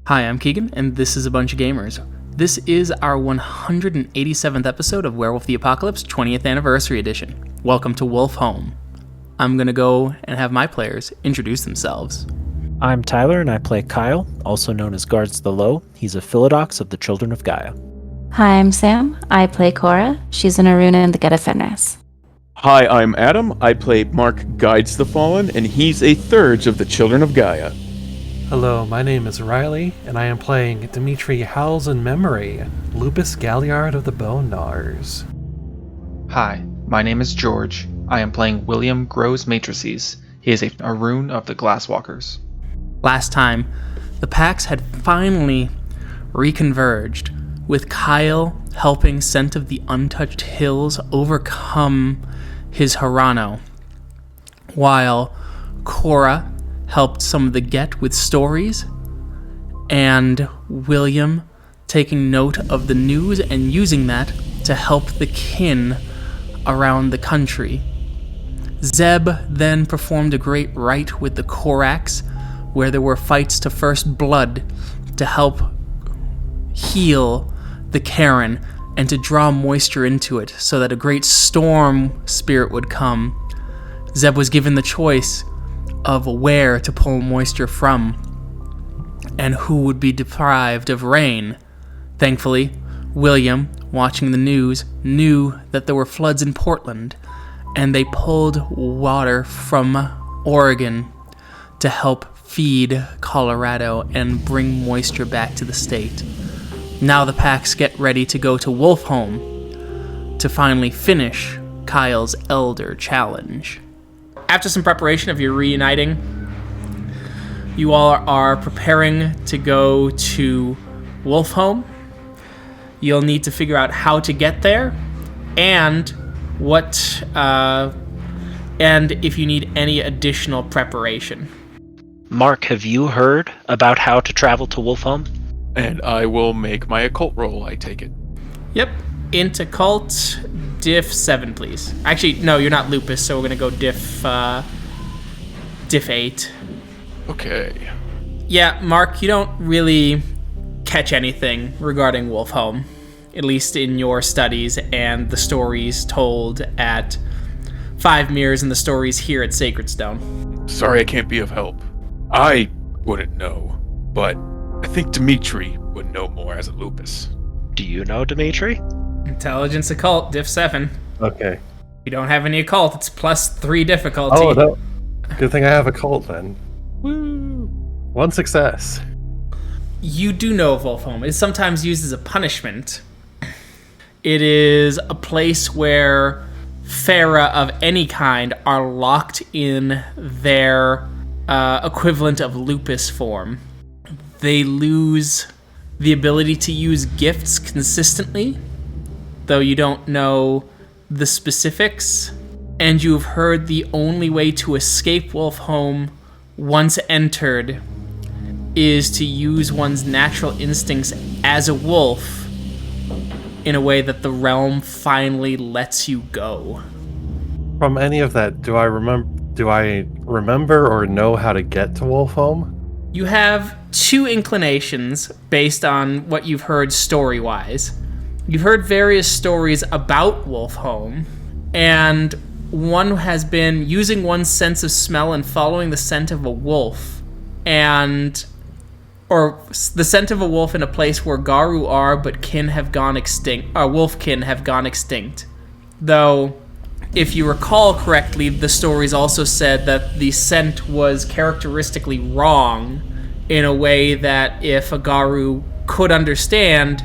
Hi, I'm Keegan, and this is A Bunch of Gamers. This is our 187th episode of Werewolf the Apocalypse 20th Anniversary Edition. Welcome to Wolfhome. I'm going to go and have my players introduce themselves. I'm Tyler, and I play Kyle, also known as Guards the Low. He's a Philodox of the Children of Gaia. Hi, I'm Sam. I play Cora. She's an Aruna in the Get Fenris. Hi, I'm Adam. I play Mark Guides the Fallen, and he's a third of the Children of Gaia. Hello, my name is Riley, and I am playing Dimitri Howls-In-Memory, Lupus Galliard of the Bone Gnawers. Hi, my name is George. I am playing William Grows-Matrices. He is a rune of the Glasswalkers. Last time, the packs had finally reconverged, with Kyle helping Scent-of-the-Untouched-Hills overcome his Hirano, while Cora helped some of the Get with stories, and William taking note of the news and using that to help the kin around the country. Zeb then performed a great rite with the Korax, where there were fights to first blood to help heal the Karen and to draw moisture into it so that a great storm spirit would come. Zeb was given the choice of where to pull moisture from and who would be deprived of rain. Thankfully, William, watching the news, knew that there were floods in Portland, and they pulled water from Oregon to help feed Colorado and bring moisture back to the state. Now the packs get ready to go to Wolfhome to finally finish Kyle's Elder Challenge. After some preparation of your reuniting, you all are preparing to go to Wolfhome. You'll need to figure out how to get there and and if you need any additional preparation. Mark, have you heard about how to travel to Wolfhome? And I will make my occult roll, I take it. Yep. Into cult, diff 7, please. Actually, no, you're not lupus, so we're going to go diff 8. Okay. Yeah, Mark, you don't really catch anything regarding Wolfhome, at least in your studies and the stories told at Five Mirrors and the stories here at Sacred Stone. Sorry I can't be of help. I wouldn't know, but I think Dimitri would know more as a lupus. Do you know Dimitri? Intelligence occult, diff 7. Okay. You don't have any occult, it's +3 difficulty. Oh, good thing I have a cult then. Woo! 1 success. You do know of Wolfhome. It is sometimes used as a punishment. It is a place where Fera of any kind are locked in their equivalent of lupus form. They lose the ability to use gifts consistently, though you don't know the specifics, and you've heard the only way to escape Wolfhome once entered is to use one's natural instincts as a wolf in a way that the realm finally lets you go. From any of that, do I remember or know how to get to Wolfhome? You have 2 inclinations based on what you've heard story-wise. You've heard various stories about Wolfhome, and one has been using one's sense of smell and following the scent of a wolf, or the scent of a wolf in a place where Garu are, but kin have gone extinct, or wolf kin have gone extinct. Though, if you recall correctly, the stories also said that the scent was characteristically wrong in a way that if a Garu could understand,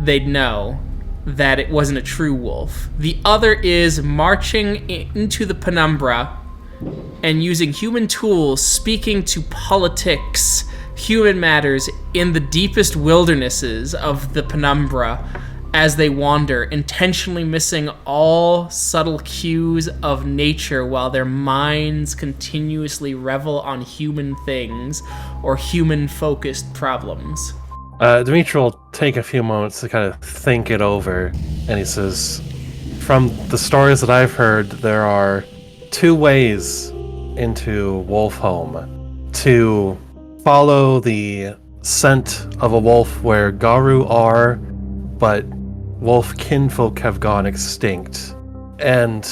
they'd know that it wasn't a true wolf. The other is marching into the penumbra and using human tools, speaking to politics, human matters in the deepest wildernesses of the penumbra as they wander, intentionally missing all subtle cues of nature while their minds continuously revel on human things or human-focused problems. Dimitri will take a few moments to kind of think it over, and he says, from the stories that I've heard, there are 2 ways into Wolfhome. To follow the scent of a wolf where Garu are, but wolf kinfolk have gone extinct. And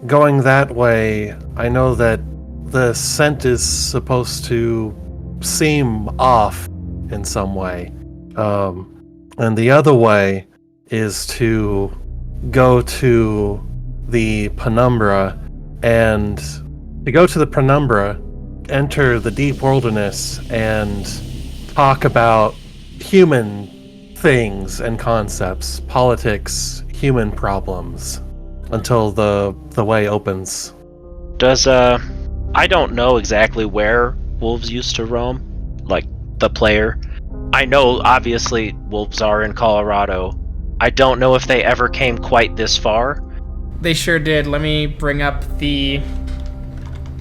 going that way, I know that the scent is supposed to seem off in some way. And the other way is to go to the penumbra, and to go to the penumbra, enter the deep wilderness, and talk about human things and concepts, politics, human problems, until the way opens. Does, I don't know exactly where wolves used to roam, like, the player. I know, obviously, wolves are in Colorado. I don't know if they ever came quite this far. They sure did. Let me bring up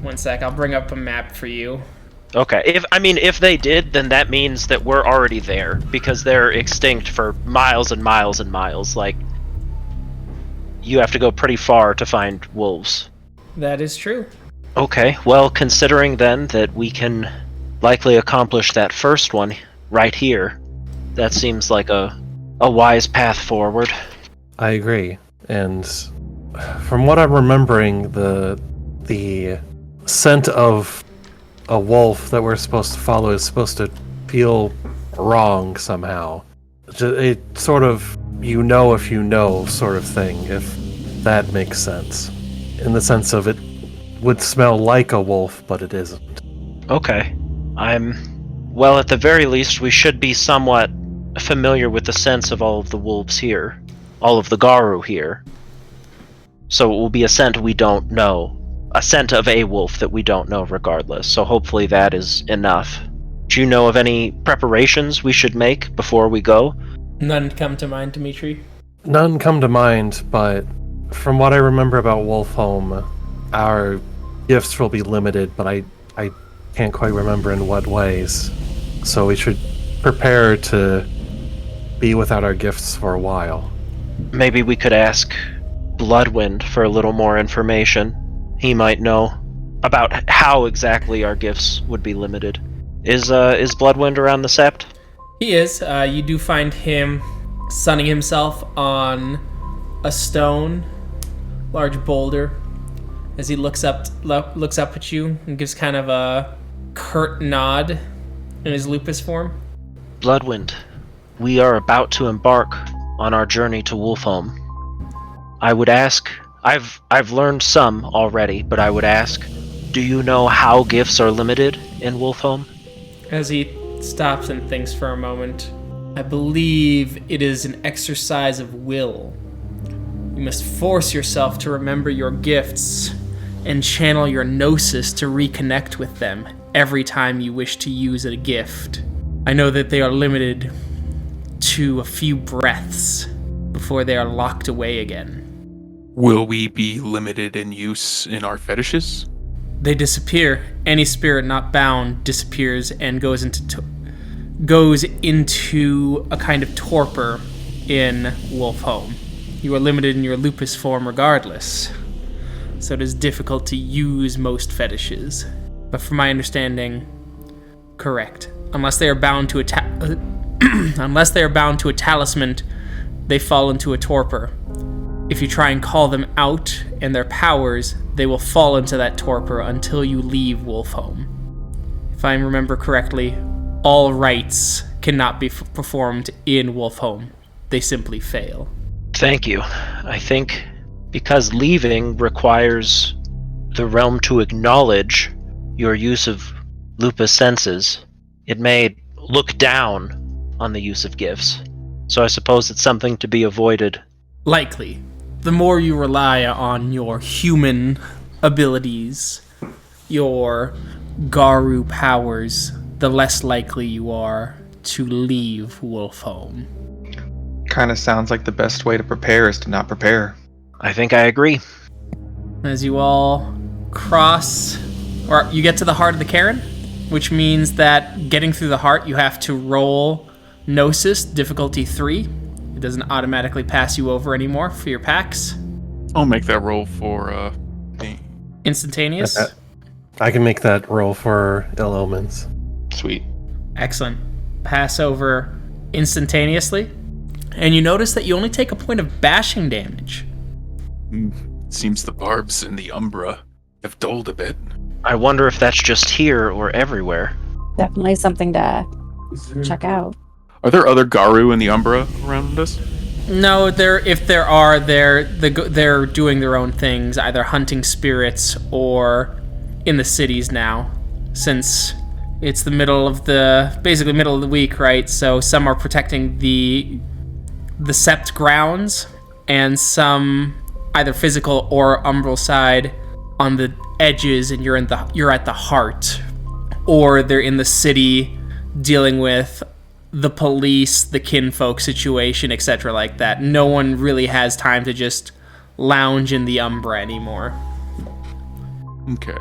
one sec, I'll bring up a map for you. Okay, if they did, then that means that we're already there, because they're extinct for miles and miles and miles. Like, you have to go pretty far to find wolves. That is true. Okay, well, considering then that we can likely accomplish that first one right here, that seems like a wise path forward. I agree. And from what I'm remembering, the scent of a wolf that we're supposed to follow is supposed to feel wrong somehow. It sort of you know if you know sort of thing, if that makes sense. In the sense of it would smell like a wolf, but it isn't. Okay. Well, at the very least, we should be somewhat familiar with the scents of all of the wolves here. All of the Garu here. So it will be a scent we don't know. A scent of a wolf that we don't know regardless. So hopefully that is enough. Do you know of any preparations we should make before we go? None come to mind, Dimitri? None come to mind, but from what I remember about Wolfhome, our gifts will be limited, but I can't quite remember in what ways. So we should prepare to be without our gifts for a while. Maybe we could ask Bloodwind for a little more information. He might know about how exactly our gifts would be limited. Is Bloodwind around the Sept? He is. You do find him sunning himself on a stone, large boulder, as he looks up at you and gives kind of a curt nod in his lupus form. Bloodwind, we are about to embark on our journey to Wolfhome. I would ask, I've learned some already, but I would ask, do you know how gifts are limited in Wolfhome? As he stops and thinks for a moment, I believe it is an exercise of will. You must force yourself to remember your gifts and channel your gnosis to reconnect with them every time you wish to use a gift. I know that they are limited to a few breaths before they are locked away again. Will we be limited in use in our fetishes? They disappear. Any spirit not bound disappears and goes into a kind of torpor in Wolfhome. You are limited in your lupus form regardless, so it is difficult to use most fetishes. But from my understanding, correct. Unless they are bound to a talisman, they fall into a torpor. If you try and call them out and their powers, they will fall into that torpor until you leave Wolfhome. If I remember correctly, all rites cannot be performed in Wolfhome. They simply fail. Thank you. I think because leaving requires the realm to acknowledge your use of lupus senses, it may look down on the use of gifts. So I suppose it's something to be avoided. Likely. The more you rely on your human abilities, your Garu powers, the less likely you are to leave Wolfhome. Kind of sounds like the best way to prepare is to not prepare. I think I agree. As you all cross, or you get to the heart of the cairn, which means that getting through the heart, you have to roll Gnosis, difficulty 3. It doesn't automatically pass you over anymore for your packs. I'll make that roll for me. Instantaneous. I can make that roll for ill omens. Sweet. Excellent. pass over instantaneously. And you notice that you only take a point of bashing damage. Seems the barbs in the Umbra have dulled a bit. I wonder if that's just here or everywhere. Definitely something to check out. Are there other Garu in the Umbra around us? No, if there are, they're doing their own things, either hunting spirits or in the cities now, since it's the middle of the week, right? So some are protecting the sept grounds, and some either physical or umbral side on the edges, and you're at the heart, or they're in the city dealing with the police, the kinfolk situation, etc. like that. No one really has time to just lounge in the Umbra anymore. Okay.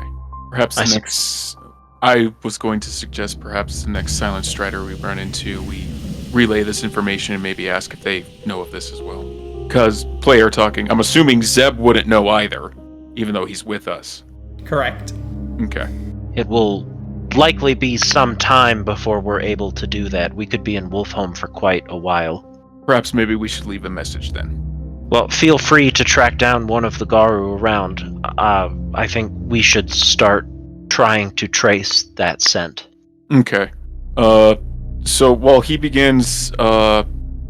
Perhaps the next... I was going to suggest perhaps the next Silent Strider we run into, we relay this information and maybe ask if they know of this as well. Because player talking, I'm assuming Zeb wouldn't know either, even though he's with us. Correct. Okay. It will likely be some time before we're able to do that. We could be in Wolfhome for quite a while. Perhaps maybe we should leave a message then. Well, feel free to track down one of the Garu around. I think we should start trying to trace that scent. Okay. So while he begins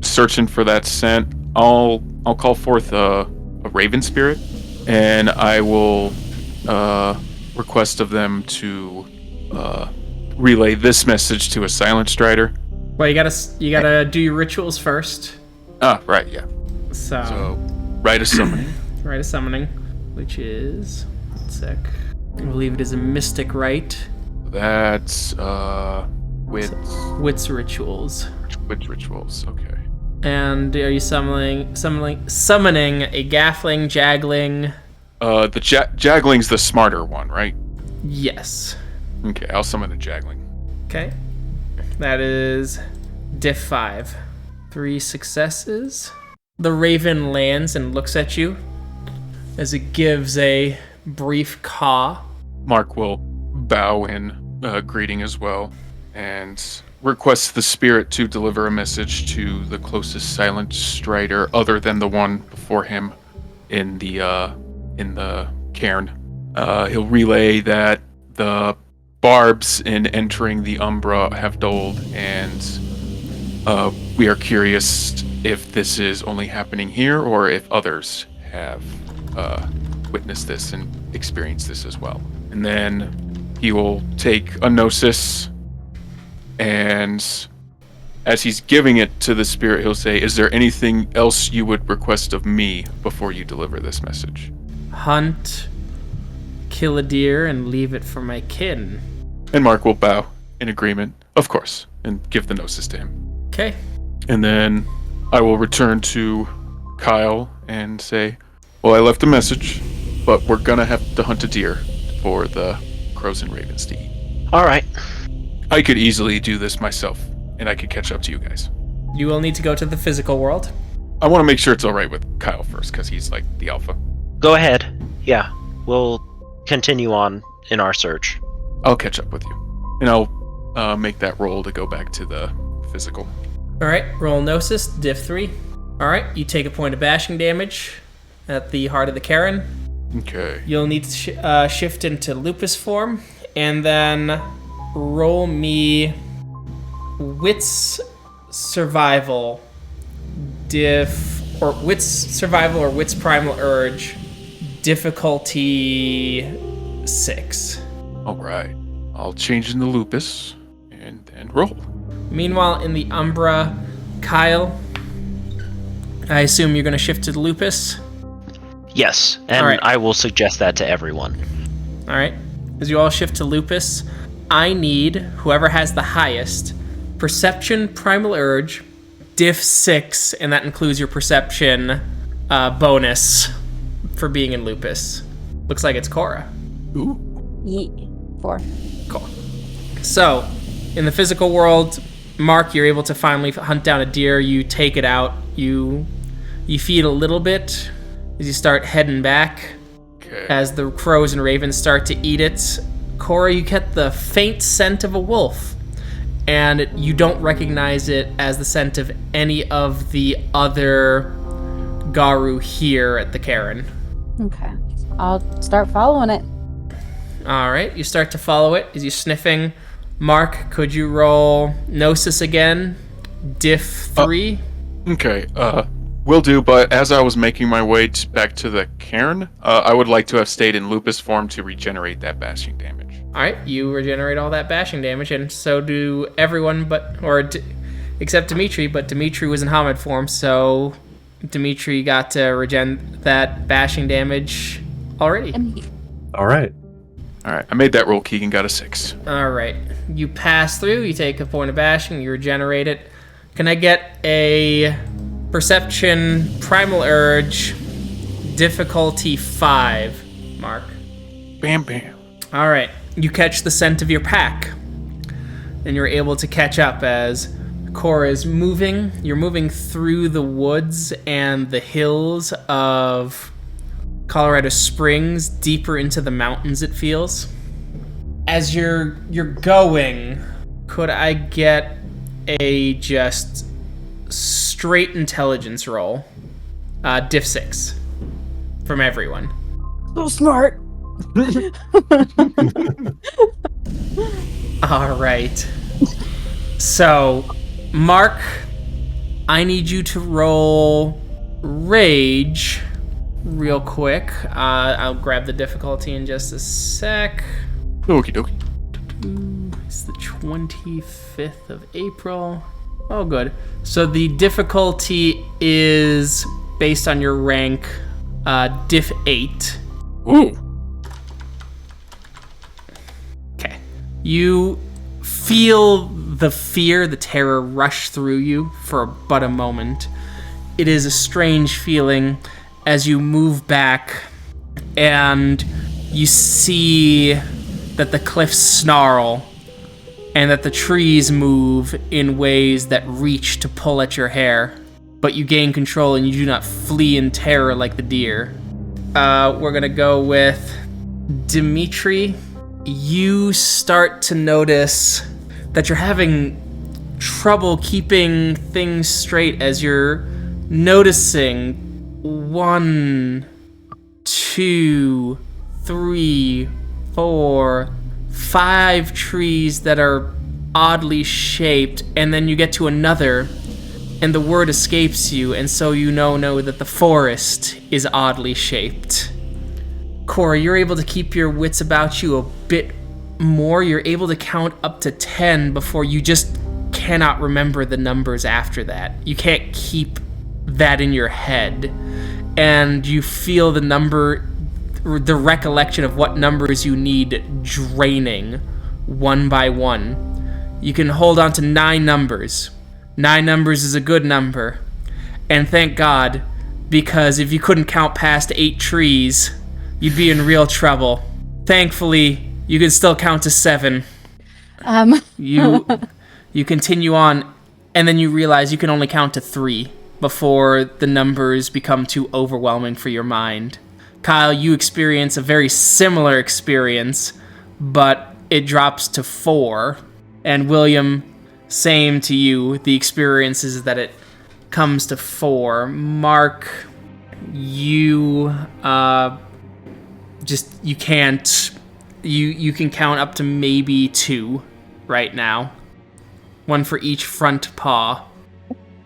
searching for that scent, I'll call forth a raven spirit, and I will request of them to relay this message to a Silent Strider. Well, you gotta do your rituals first. Ah, right, yeah. So Rite of Summoning. Rite of Summoning, which is... one sec. I believe it is a mystic rite. That's Wits Rituals. Wits Rituals, okay. And are you summoning a Gaffling, Jagling? The Jagling's the smarter one, right? Yes. Okay, I'll summon a Jagling. Okay. That is diff 5. 3 successes. The raven lands and looks at you as it gives a brief caw. Mark will bow in greeting as well, and requests the spirit to deliver a message to the closest Silent Strider other than the one before him in the cairn. He'll relay that the barbs in entering the Umbra have dulled, and we are curious if this is only happening here or if others have witnessed this and experienced this as well. And then he will take a gnosis, and as he's giving it to the spirit, he'll say, "Is there anything else you would request of me before you deliver this message?" Hunt, kill a deer, and leave it for my kin. And Mark will bow in agreement, of course, and give the gnosis to him. Okay. And then I will return to Kyle and say, "Well, I left a message, but we're gonna have to hunt a deer for the crows and ravens to eat." All right. I could easily do this myself, and I could catch up to you guys. You will need to go to the physical world. I want to make sure it's all right with Kyle first, because he's like the alpha. Go ahead. Yeah, we'll continue on in our search. I'll catch up with you, and I'll make that roll to go back to the physical. All right, roll Gnosis, diff 3. All right, you take a point of bashing damage at the heart of the Karen. Okay. You'll need to shift into lupus form, and then roll me Wits Survival or Wits Primal Urge, difficulty 6. All right. I'll change in the lupus and then roll. Meanwhile, in the Umbra, Kyle, I assume you're going to shift to the lupus? Yes, and All right. I will suggest that to everyone. All right. As you all shift to lupus, I need whoever has the highest perception primal urge, diff 6, and that includes your perception bonus for being in lupus. Looks like it's Cora. Ooh. Yeet. 4. Cool. So, in the physical world, Mark, you're able to finally hunt down a deer. You take it out. You feed a little bit as you start heading back. Okay. As the crows and ravens start to eat it. Cora, you get the faint scent of a wolf. and you don't recognize it as the scent of any of the other Garu here at the cairn. Okay. I'll start following it. All right, you start to follow it as you're sniffing. Mark, could you roll Gnosis again? Diff 3? Okay, will do, but as I was making my way back to the cairn, I would like to have stayed in lupus form to regenerate that bashing damage. All right, you regenerate all that bashing damage, and so do everyone except Dimitri, but Dimitri was in Hamid form, so Dimitri got to regen that bashing damage already. All right. Alright, I made that roll. Keegan got a 6. All right, you pass through, you take a point of bashing, you regenerate it. Can I get a Perception Primal Urge difficulty 5, Mark? Bam, bam. All right, you catch the scent of your pack, and you're able to catch up as Cora is moving. You're moving through the woods and the hills of Colorado Springs, deeper into the mountains, it feels. As you're going, could I get a just straight intelligence roll? Diff 6 from everyone. So smart. All right. So, Mark, I need you to roll Rage real quick. I'll grab the difficulty in just a sec. Okie dokie. It's the 25th of April. Oh, good. So the difficulty is based on your rank, Diff 8. Ooh. Okay. You feel the fear, the terror rush through you for but a moment. It is a strange feeling as you move back and you see that the cliffs snarl and that the trees move in ways that reach to pull at your hair. But you gain control and you do not flee in terror like the deer. We're gonna go with Dimitri. You start to notice that you're having trouble keeping things straight as you're noticing 1, 2, 3, 4, 5 trees that are oddly shaped, and then you get to another, and the word escapes you, and so you know that the forest is oddly shaped. Cora, you're able to keep your wits about you a bit more. You're able to count up to 10 before you just cannot remember the numbers after that. You can't keep that in your head. And you feel the recollection of what numbers you need draining one by one. You can hold on to 9 numbers. 9 numbers is a good number. And thank God, because if you couldn't count past 8 trees, you'd be in real trouble. Thankfully, you can still count to 7. You continue on, and then you realize you can only count to 3 before the numbers become too overwhelming for your mind. Kyle, you experience a very similar experience, but it drops to 4. And William, same to you. The experience is that it comes to 4. Mark, you you can't. You can count up to maybe 2 right now. 1 for each front paw.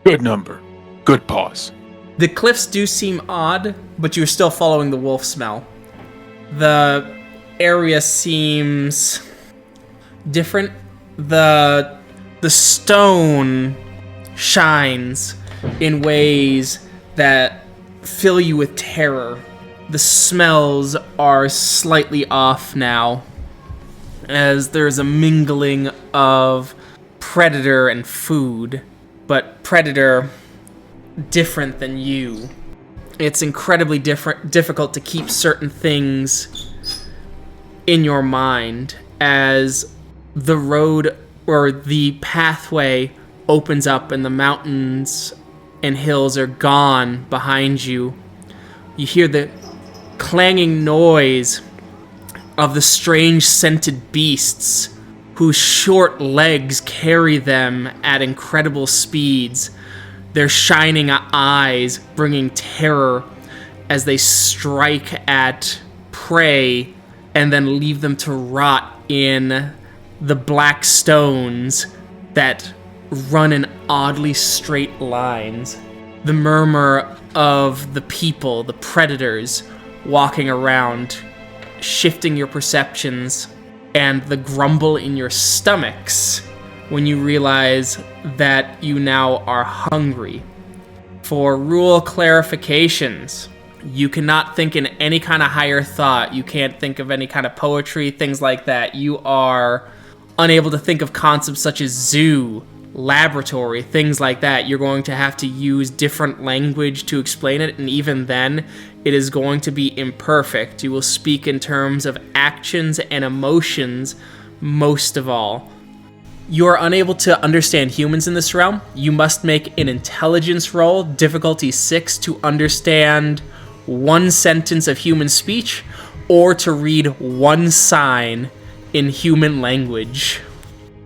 Good number. Good pause. The cliffs do seem odd, but you're still following the wolf smell. The area seems different. The stone shines in ways that fill you with terror. The smells are slightly off now, as there's a mingling of predator and food, but predator different than you. It's incredibly difficult to keep certain things in your mind as the road or the pathway opens up and the mountains and hills are gone behind you. You hear the clanging noise of the strange scented beasts whose short legs carry them at incredible speeds, their shining eyes bringing terror as they strike at prey and then leave them to rot in the black stones that run in oddly straight lines. The murmur of the people, the predators, walking around, shifting your perceptions, and the grumble in your stomachs when you realize that you now are hungry. For rule clarifications, you cannot think in any kind of higher thought. You can't think of any kind of poetry, things like that. You are unable to think of concepts such as zoo, laboratory, things like that. You're going to have to use different language to explain it, and even then, it is going to be imperfect. You will speak in terms of actions and emotions most of all. You are unable to understand humans in this realm. You must make an intelligence roll, difficulty 6, to understand one sentence of human speech, or to read one sign in human language.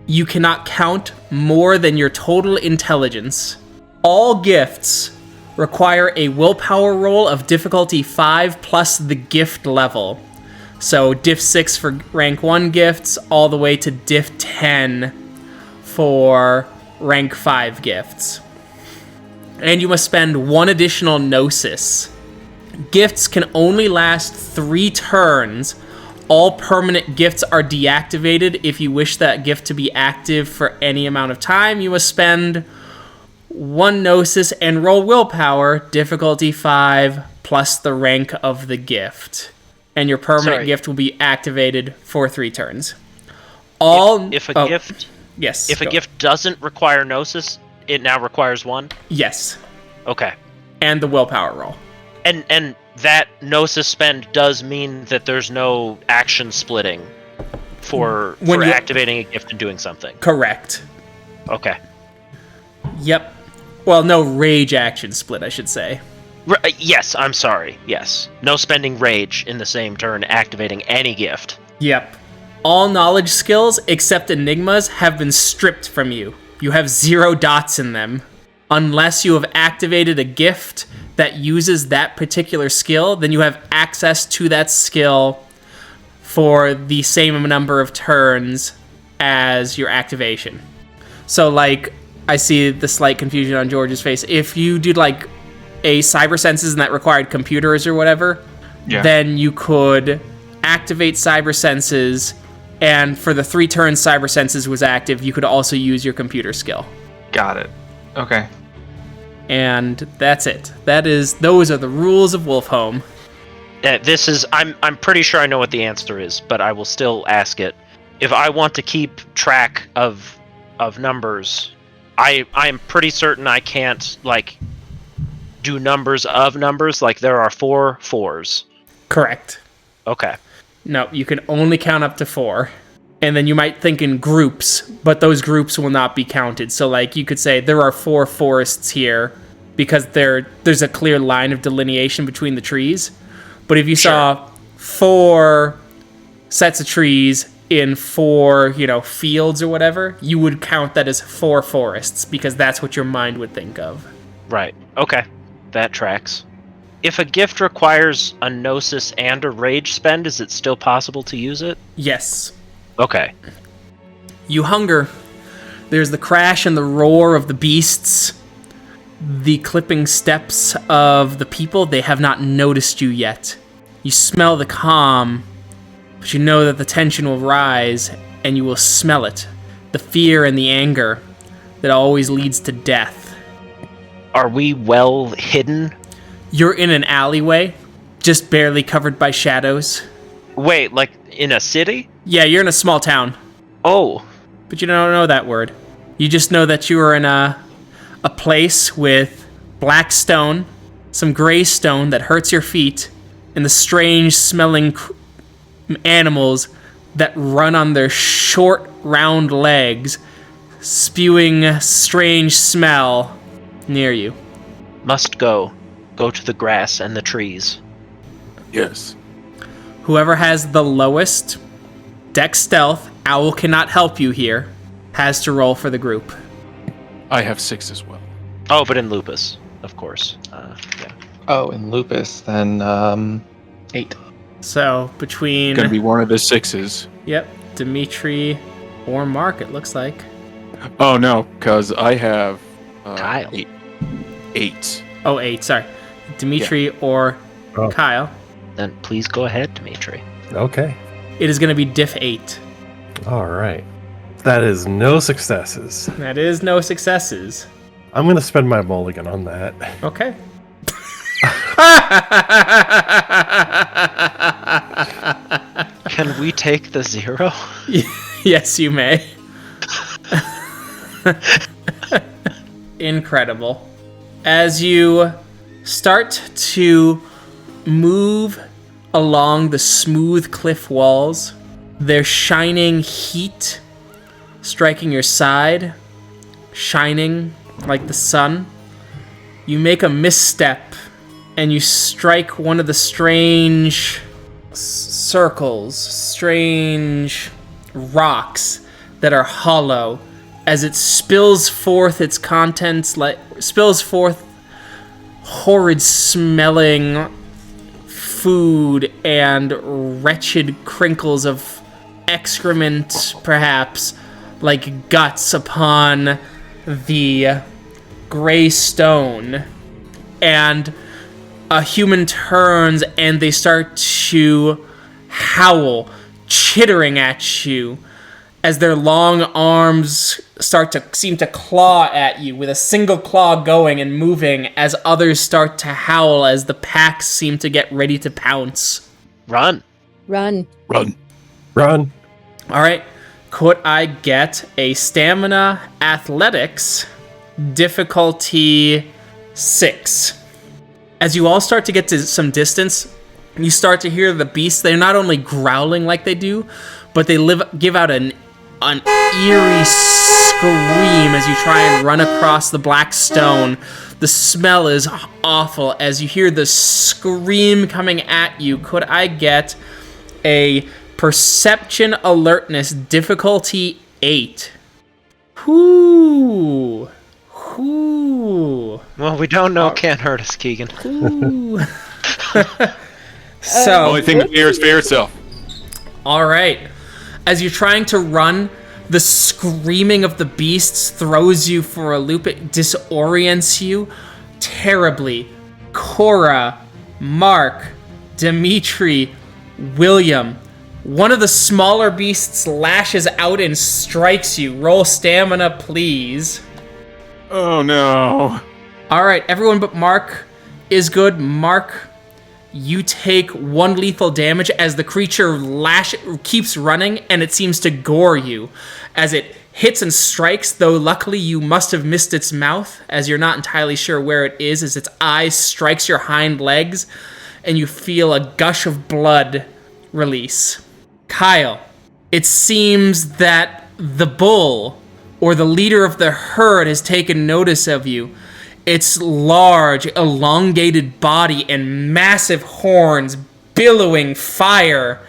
You cannot count more than your total intelligence. All gifts require a willpower roll of difficulty 5 plus the gift level. So diff 6 for rank 1 gifts, all the way to diff 10 for rank 5 gifts. And you must spend 1 additional gnosis. Gifts can only last 3 turns. All permanent gifts are deactivated. If you wish that gift to be active for any amount of time, you must spend 1 gnosis and roll willpower, difficulty 5, plus the rank of the gift. And your permanent gift will be activated for 3 turns. If a gift... Yes. If a gift doesn't require gnosis, it now requires 1? Yes. Okay. And the willpower roll. And that gnosis spend does mean that there's no action splitting for activating a gift and doing something. Correct. Okay. Yep. Well, no rage action split, I should say. Yes, I'm sorry. Yes. No spending rage in the same turn activating any gift. Yep. All knowledge skills except enigmas have been stripped from you. You have 0 dots in them. Unless you have activated a gift that uses that particular skill, then you have access to that skill for the same number of turns as your activation. So, like, I see the slight confusion on George's face. If you did, like, a cyber senses and that required computers or whatever, then you could activate cyber senses, and for the 3 turns cyber senses was active, you could also use your computer skill. Got it. Okay. And that's it. Those are the rules of Wolfhome. I'm pretty sure I know what the answer is, but I will still ask it. If I want to keep track of numbers, I'm pretty certain I can't, like, do numbers of numbers. Like, there are 4 4s. Correct. Okay. No, you can only count up to 4. And then you might think in groups, but those groups will not be counted. So, like, you could say there are 4 forests here because there's a clear line of delineation between the trees. But if you saw 4 sets of trees in 4, fields or whatever, you would count that as 4 forests because that's what your mind would think of. Right. Okay. That tracks. If a gift requires a gnosis and a rage spend, is it still possible to use it? Yes. Okay. You hunger. There's the crash and the roar of the beasts. The clipping steps of the people. They have not noticed you yet. You smell the calm, but you know that the tension will rise, and you will smell it. The fear and the anger that always leads to death. Are we well hidden? You're in an alleyway, just barely covered by shadows. Wait, like in a city? Yeah, you're in a small town. Oh. But you don't know that word. You just know that you are in a place with black stone, some gray stone that hurts your feet, and the strange smelling animals that run on their short, round legs, spewing strange smell near you. Must go. Go to the grass and the trees. Yes. Whoever has the lowest dex stealth Owl cannot help you here. Has to roll for the group. I have 6 as well. Oh, but in Lupus, of course. Yeah. Oh, in Lupus, then 8. So between Gonna be one of the 6s. Yep, Dimitri or Mark, it looks like. Oh no, because I have Kyle. 8. Oh, 8, sorry. Dimitri or Oh. Kyle. Then please go ahead, Dimitri. Okay. It is going to be diff 8. All right. That is no successes. That is no successes. I'm going to spend my mulligan on that. Okay. Can we take the 0? Yes, you may. Incredible. As you start to move along the smooth cliff walls, there's shining heat striking your side, shining like the sun. You make a misstep and you strike one of the strange circles, strange rocks that are hollow as it spills forth its contents, spills forth horrid smelling food and wretched crinkles of excrement, perhaps like guts upon the gray stone. And a human turns and they start to howl, chittering at you as their long arms start to seem to claw at you, with a single claw going and moving as others start to howl as the packs seem to get ready to pounce. Run. Run. Run. Run. All right, could I get a stamina athletics difficulty 6? As you all start to get to some distance, you start to hear the beasts. They're not only growling like they do, but they give out an eerie scream as you try and run across the black stone. The smell is awful as you hear the scream coming at you. Could I get a perception alertness difficulty 8? Whoo. Whoo. Well, we don't know. Can't hurt us, Keegan. Ooh. So, Only thing to fear is fear itself. all right. As you're trying to run, the screaming of the beasts throws you for a loop. It disorients you terribly. Cora, Mark, Dimitri, William. One of the smaller beasts lashes out and strikes you. Roll stamina, please. Oh no. All right, everyone but Mark is good. Mark, you take 1 lethal damage as the creature keeps running, and it seems to gore you as it hits and strikes, though luckily you must have missed its mouth, as you're not entirely sure where it is, as its eye strikes your hind legs, and you feel a gush of blood release. Kyle, it seems that the bull, or the leader of the herd, has taken notice of you. Its large, elongated body and massive horns, billowing fire,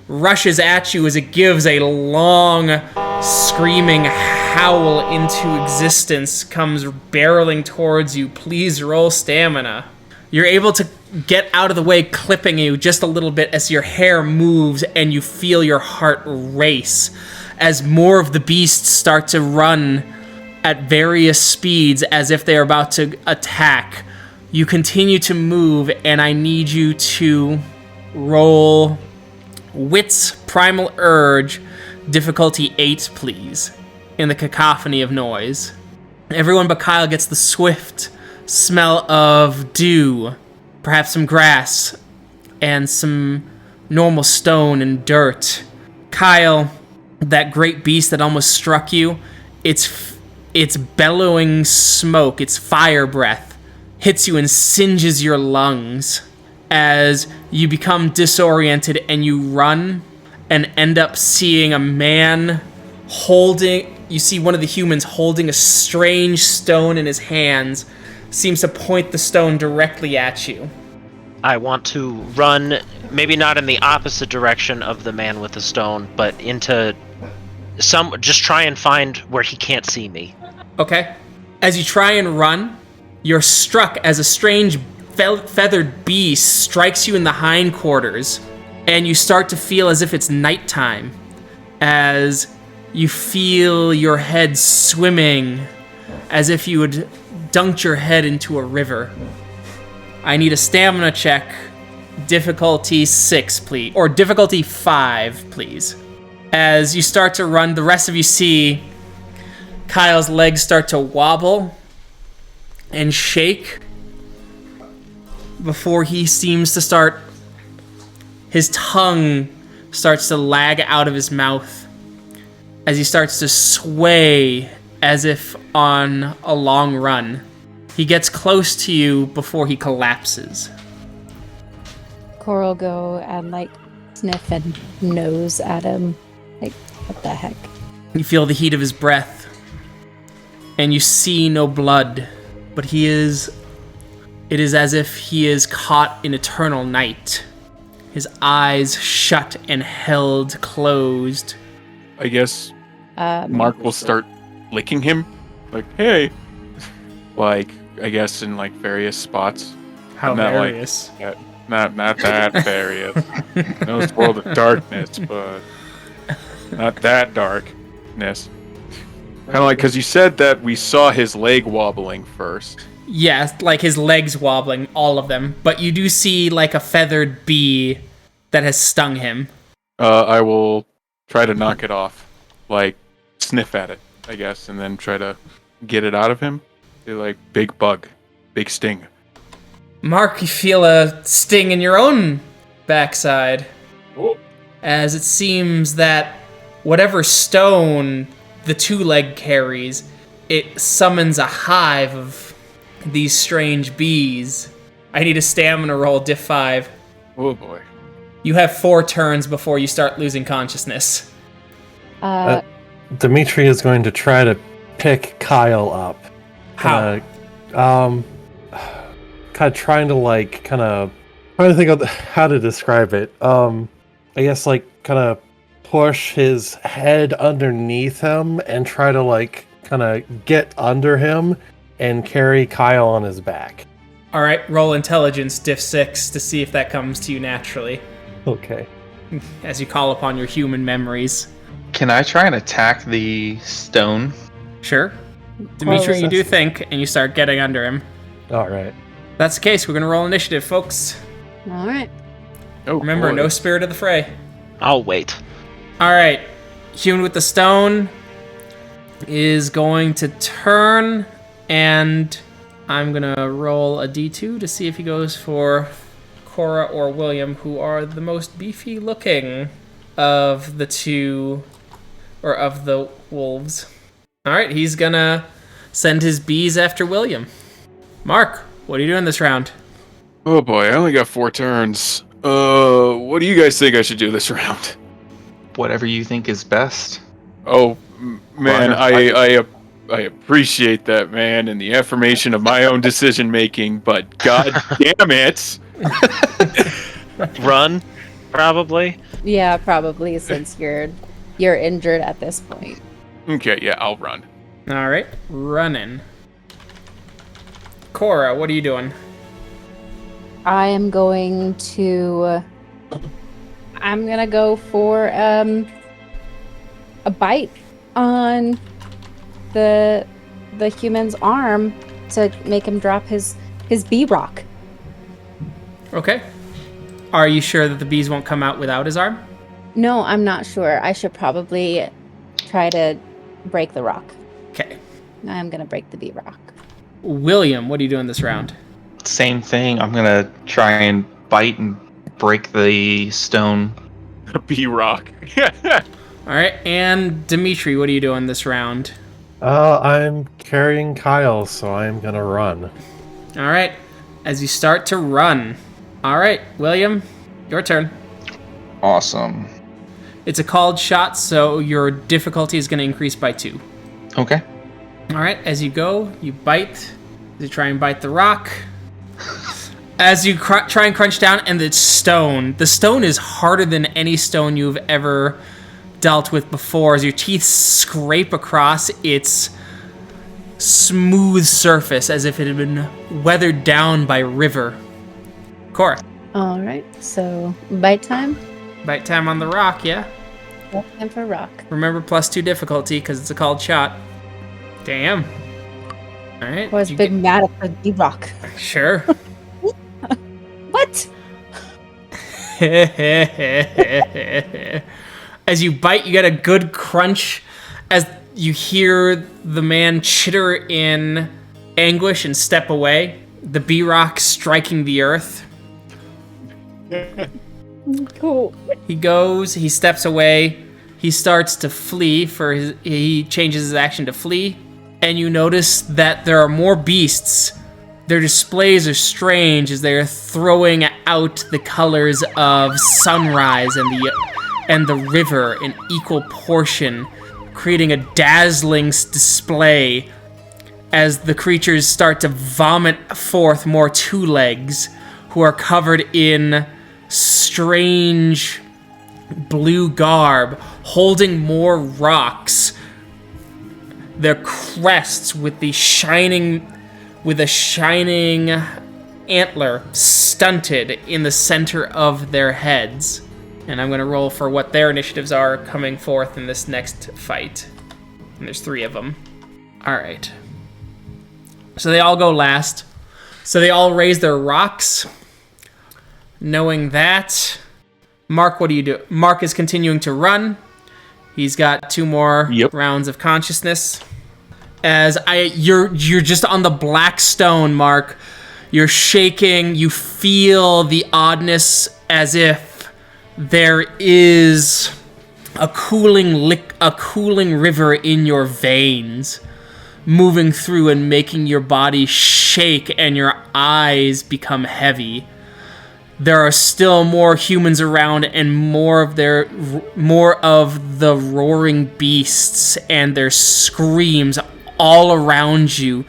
rushes at you as it gives a long, screaming howl into existence, comes barreling towards you. Please roll stamina. You're able to get out of the way, clipping you just a little bit as your hair moves and you feel your heart race as more of the beasts start to run at various speeds as if they are about to attack. You continue to move, and I need you to roll Wits Primal Urge, difficulty 8, please, in the cacophony of noise. Everyone but Kyle gets the swift smell of dew, perhaps some grass, and some normal stone and dirt. Kyle, that great beast that almost struck you, its bellowing smoke, its fire breath, hits you and singes your lungs as you become disoriented and you run and end up seeing a man you see one of the humans holding a strange stone in his hands, seems to point the stone directly at you. I want to run, maybe not in the opposite direction of the man with the stone, but into Just try and find where he can't see me. Okay. As you try and run, you're struck as a strange feathered bee strikes you in the hindquarters, and you start to feel as if it's nighttime, as you feel your head swimming, as if you had dunked your head into a river. I need a stamina check. Difficulty 6, please. Or difficulty 5, please. As you start to run, the rest of you see Kyle's legs start to wobble and shake before he seems to start... His tongue starts to lag out of his mouth as he starts to sway as if on a long run. He gets close to you before he collapses. Cora will go and sniff and nose at him. What the heck? You feel the heat of his breath, and you see no blood, but it is as if he is caught in eternal night. His eyes shut and held closed. I guess Mark will start licking him. Hey. I guess in various spots. How various. Not that various. No, it's World of Darkness, but not that darkness. Kind of because you said that we saw his leg wobbling first. Yeah, his legs wobbling, all of them. But you do see a feathered bee that has stung him. I will try to knock it off. Sniff at it, I guess, and then try to get it out of him. Do big bug, big sting. Mark, you feel a sting in your own backside. Oh. As it seems that whatever stone the two-leg carries, it summons a hive of these strange bees. I need a stamina roll, diff 5. Oh boy. You have 4 turns before you start losing consciousness. Dimitri is going to try to pick Kyle up. How? Kind of trying to think of how to describe it. I guess kind of push his head underneath him and try to kind of get under him and carry Kyle on his back. All right, roll intelligence, diff 6, to see if that comes to you naturally. Okay. As you call upon your human memories. Can I try and attack the stone? Sure. Dimitri, you do think, and you start getting under him. All right. If that's the case, we're going to roll initiative, folks. All right. Oh, remember, boy. no spirit of the fray. I'll wait. All right. Human with the stone is going to turn, and I'm going to roll a d2 to see if he goes for Cora or William, who are the most beefy looking of the two, or of the wolves. All right, he's going to send his bees after William. Mark, what are you doing this round? Oh boy, I only got 4 turns. What do you guys think I should do this round? Whatever you think is best. Oh, man, I appreciate that, man, and the affirmation of my own decision making, but god damn it! Run, probably. Yeah, probably, since you're injured at this point. Okay, yeah, I'll run. All right, running. Cora, what are you doing? I am going to... I'm gonna go for a bite on the human's arm to make him drop his bee rock. Okay. Are you sure that the bees won't come out without his arm? No, I'm not sure. I should probably try to break the rock. Okay. I'm gonna break the bee rock. William, what are you doing this round? Same thing. I'm gonna try and bite and break the stone. B-Rock. All right, and Dimitri, what are you doing this round? I'm carrying Kyle, so I'm gonna run. All right, as you start to run. All right, William, your turn. Awesome. It's a called shot, so your difficulty is going to increase by 2. Okay. All right, as you go, you bite. You try and bite the rock. As you try and crunch down, and the stone is harder than any stone you've ever dealt with before as your teeth scrape across its smooth surface as if it had been weathered down by river. Cora. All right, so bite time. Bite time on the rock, yeah? Bite time for rock. Remember +2 difficulty because it's a called shot. Damn. All right. I was big mad at the B-rock. Sure. What? As you bite, you get a good crunch as you hear the man chitter in anguish and step away, the B-rock striking the earth. Cool. He steps away, he starts to flee he changes his action to flee, and you notice that there are more beasts. Their displays are strange as they are throwing out the colors of sunrise and the river in equal portion, creating a dazzling display as the creatures start to vomit forth more two legs who are covered in strange blue garb, holding more rocks. Their crests with a shining antler stunted in the center of their heads. And I'm going to roll for what their initiatives are coming forth in this next fight. And there's 3 of them. All right. So they all go last. So they all raise their rocks. Knowing that, Mark, what do you do? Mark is continuing to run. He's got 2 more rounds of consciousness. As you're just on the black stone, Mark. You're shaking. You feel the oddness as if there is a cooling river in your veins, moving through and making your body shake and your eyes become heavy. There are still more humans around and more of the roaring beasts and their screams all around you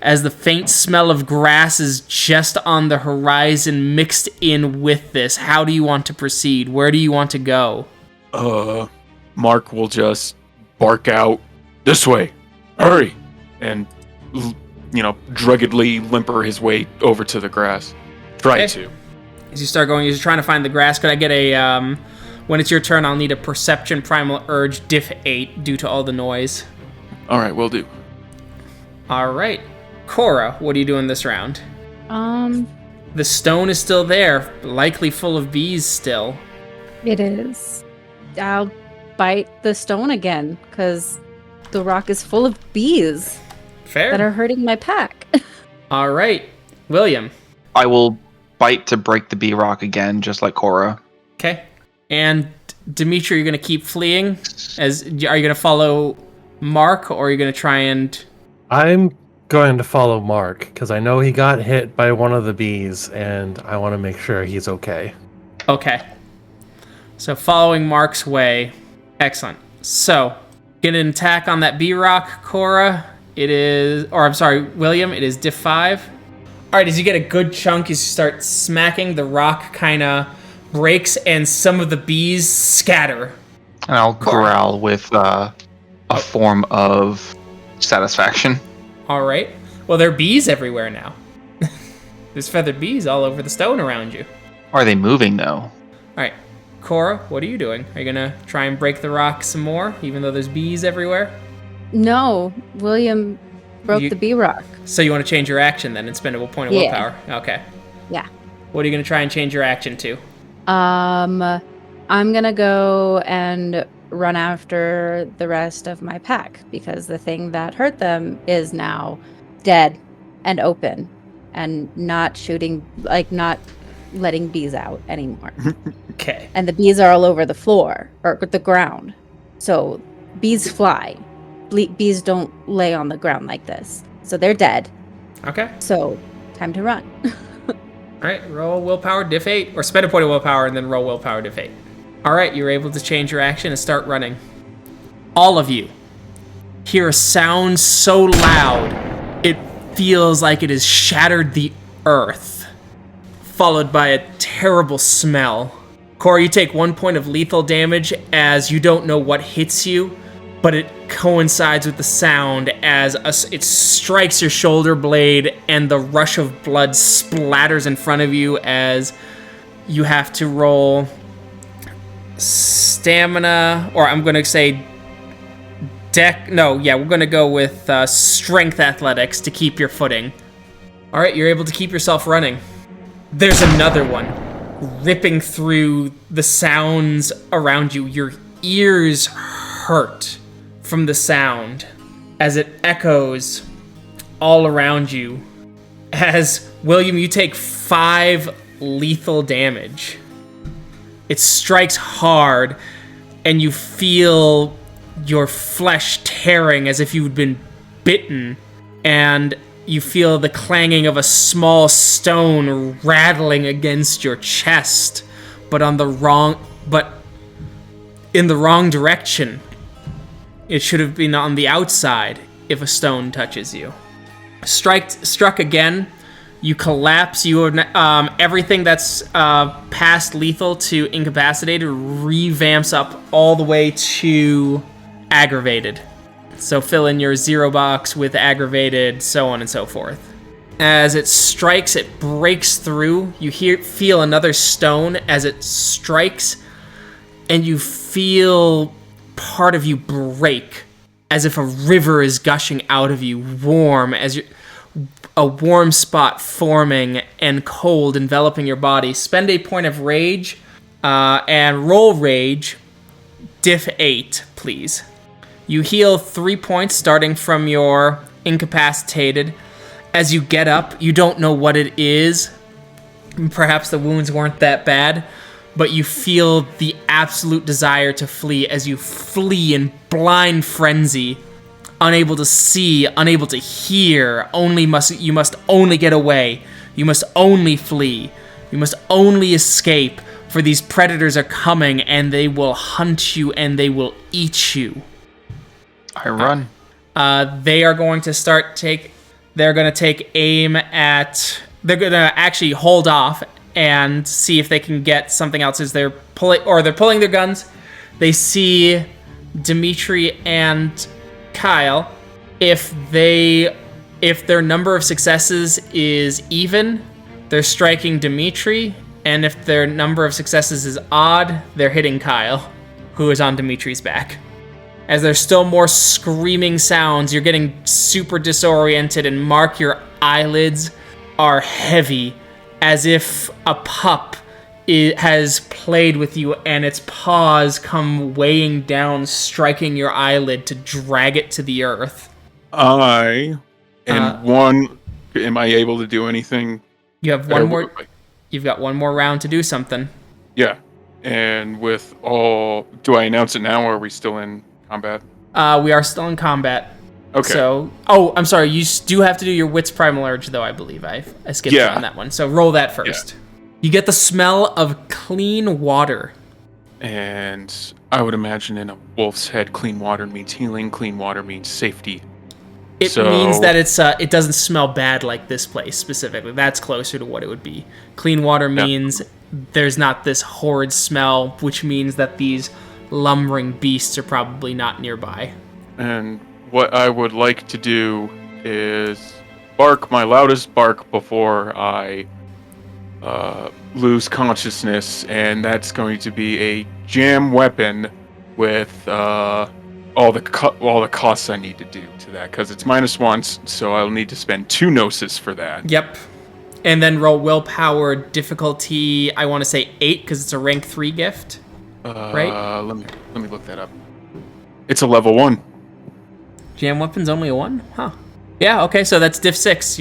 as the faint smell of grass is just on the horizon mixed in with this. How do you want to proceed? Where do you want to go? Mark will just bark out, "This way, hurry!" and, druggedly limper his way over to the grass. Try to. As you start going, you're trying to find the grass. Could I get a, when it's your turn, I'll need a Perception Primal Urge Diff 8 due to all the noise. All right, will do. All right. Cora, what are you doing this round? The stone is still there, likely full of bees still. It is. I'll bite the stone again, because the rock is full of bees. Fair. That are hurting my pack. All right. William. I will bite to break the B-rock again, just like Cora. Okay. And Dimitri, you're going to keep fleeing? Are you going to follow Mark, or are you going to try and... I'm going to follow Mark, because I know he got hit by one of the bees, and I want to make sure he's okay. Okay. So following Mark's way. Excellent. So, get an attack on that B-rock, Cora. William, it is diff 5. All right, as you get a good chunk, as you start smacking, the rock kind of breaks, and some of the bees scatter. And I'll growl with a form of satisfaction. All right. Well, there are bees everywhere now. There's feathered bees all over the stone around you. Are they moving, though? All right. Cora, what are you doing? Are you going to try and break the rock some more, even though there's bees everywhere? No, William broke the B-rock. So you want to change your action then and spend a point of willpower? Okay. Yeah. What are you going to try and change your action to? I'm going to go and run after the rest of my pack, because the thing that hurt them is now dead and open and not letting bees out anymore. Okay. And the bees are all over the floor or the ground. So bees fly. Bees don't lay on the ground like this. So they're dead. Okay. So time to run. All right, roll willpower diff 8, or spend a point of willpower and then roll willpower diff 8. All right, you're able to change your action and start running. All of you hear a sound so loud, it feels like it has shattered the earth, followed by a terrible smell. Cora, you take 1 point of lethal damage as you don't know what hits you, but it coincides with the sound as it strikes your shoulder blade and the rush of blood splatters in front of you as you have to roll stamina, or I'm going to say we're going to go with strength athletics to keep your footing. All right, you're able to keep yourself running. There's another one ripping through the sounds around you. Your ears hurt from the sound as it echoes all around you. As William, you take 5 lethal damage. It strikes hard, and you feel your flesh tearing as if you'd been bitten, and you feel the clanging of a small stone rattling against your chest, but in the wrong direction. It should have been on the outside if a stone touches you. Struck again, you collapse. Everything that's past lethal to incapacitated revamps up all the way to aggravated. So fill in your 0 box with aggravated, so on and so forth. As it strikes, it breaks through. You feel another stone as it strikes, and you feel part of you break as if a river is gushing out of you, warm, a warm spot forming and cold enveloping your body. Spend a point of rage and roll rage, diff 8, please. You heal 3 points starting from your incapacitated. As you get up, you don't know what it is. Perhaps the wounds weren't that bad, but you feel the absolute desire to flee as you flee in blind frenzy, unable to see, unable to hear. You must only get away. You must only flee. You must only escape, for these predators are coming and they will hunt you and they will eat you. I run. They're going to take aim at. They're going to actually hold off and see if they can get something else as they're pulling their guns. They see Dimitri and Kyle. If their number of successes is even, they're striking Dimitri, and if their number of successes is odd, they're hitting Kyle, who is on Dimitri's back. As there's still more screaming sounds, you're getting super disoriented, and Mark, your eyelids are heavy, as if a pup has played with you and its paws come weighing down, striking your eyelid to drag it to the earth. Am I able to do anything? You have one more. You've got one more round to do something. Yeah. And with all... Do I announce it now, or are we still in combat? We are still in combat. Okay. So, I'm sorry. You do have to do your Wits Primal Urge, though, I believe. I skipped on that one. So roll that first. Yeah. You get the smell of clean water. And I would imagine in a wolf's head, clean water means healing. Clean water means safety. It means that it doesn't smell bad like this place specifically. That's closer to what it would be. Clean water means there's not this horrid smell, which means that these lumbering beasts are probably not nearby. And what I would like to do is bark my loudest bark before I lose consciousness, and that's going to be a jam weapon with all the costs I need to do to that, because it's -1, so I'll need to spend 2 gnosis for that. Yep. And then roll willpower difficulty, I want to say 8, because it's a rank 3 gift. Right? Let me look that up. It's a level 1. Jam weapon's only a 1? Huh. Yeah, okay, so that's diff 6.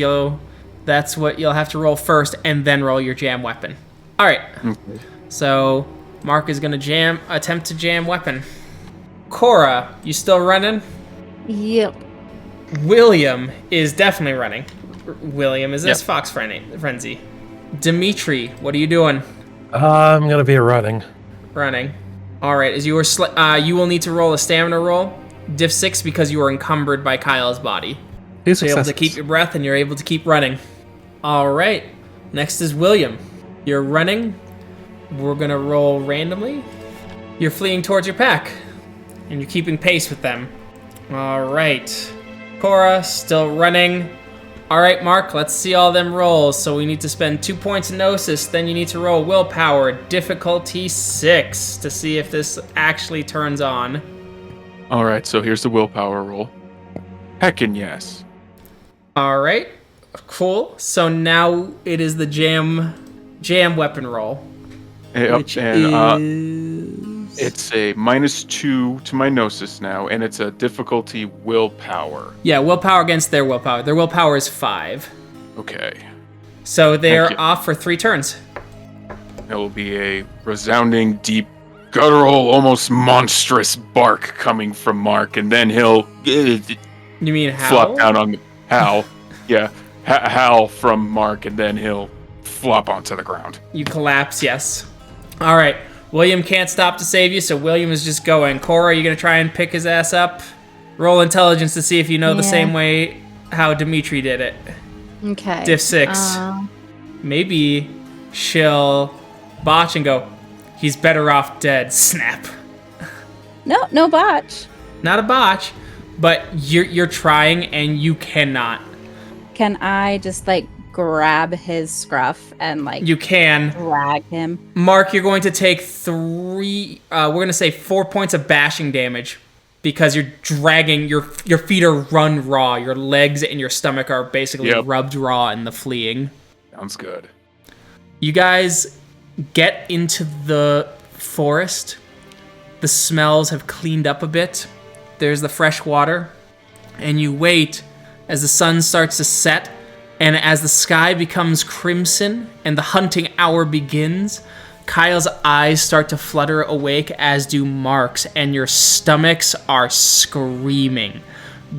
That's what you'll have to roll first, and then roll your jam weapon. Alright. Okay. So Mark is gonna attempt to jam weapon. Cora, you still running? Yep. William is definitely running. William, is this Fox Frenzy? Dimitri, what are you doing? I'm gonna be running. Running. Alright, as you will need to roll a stamina roll. Diff 6 because you are encumbered by Kyle's body. You're able to keep your breath and you're able to keep running. Alright. Next is William. You're running. we're gonna roll randomly. You're fleeing towards your pack, and you're keeping pace with them. All right. Cora, still running. All right, Mark, let's see all them rolls. So we need to spend 2 points in Gnosis. Then you need to roll Willpower, difficulty 6, to see if this actually turns on. All right, so here's the willpower roll. Heckin' yes. All right, cool. So now it is the jam weapon roll. Yep, Which and is... it's a -2 to my Gnosis now, and it's a difficulty willpower. Yeah, willpower against their willpower. Their willpower is 5. Okay. So they're Thank you. off for 3 turns. There will be a resounding, deep, guttural, almost monstrous bark coming from Mark, and then he'll You mean how? flop down on Hal. Yeah, Hal from Mark, and then he'll flop onto the ground. You collapse, yes. All right. William can't stop to save you, so William is just going. Cora, you going to try and pick his ass up? Roll intelligence to see if you know the same way how Dimitri did it. Okay. Diff 6. Maybe she'll botch and go, he's better off dead. Snap. No botch. Not a botch, but you're trying and you cannot. Can I just like grab his scruff and like You can. drag him? Mark, you're going to take 4 points of bashing damage because you're dragging, your feet are run raw. Your legs and your stomach are basically rubbed raw in the fleeing. Sounds good. You guys get into the forest. The smells have cleaned up a bit. There's the fresh water. And you wait as the sun starts to set. And as the sky becomes crimson and the hunting hour begins, Kyle's eyes start to flutter awake, as do Mark's, and your stomachs are screaming,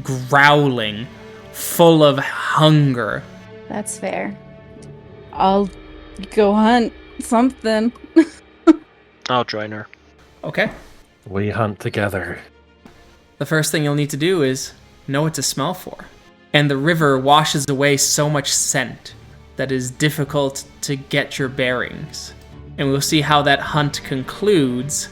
growling, full of hunger. That's fair. I'll go hunt something. I'll join her. Okay. We hunt together. The first thing you'll need to do is know what to smell for. And the river washes away so much scent that it is difficult to get your bearings. And we'll see how that hunt concludes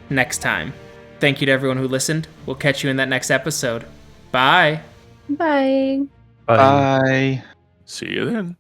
next time. Thank you to everyone who listened. We'll catch you in that next episode. Bye. Bye. Bye. Bye. See you then.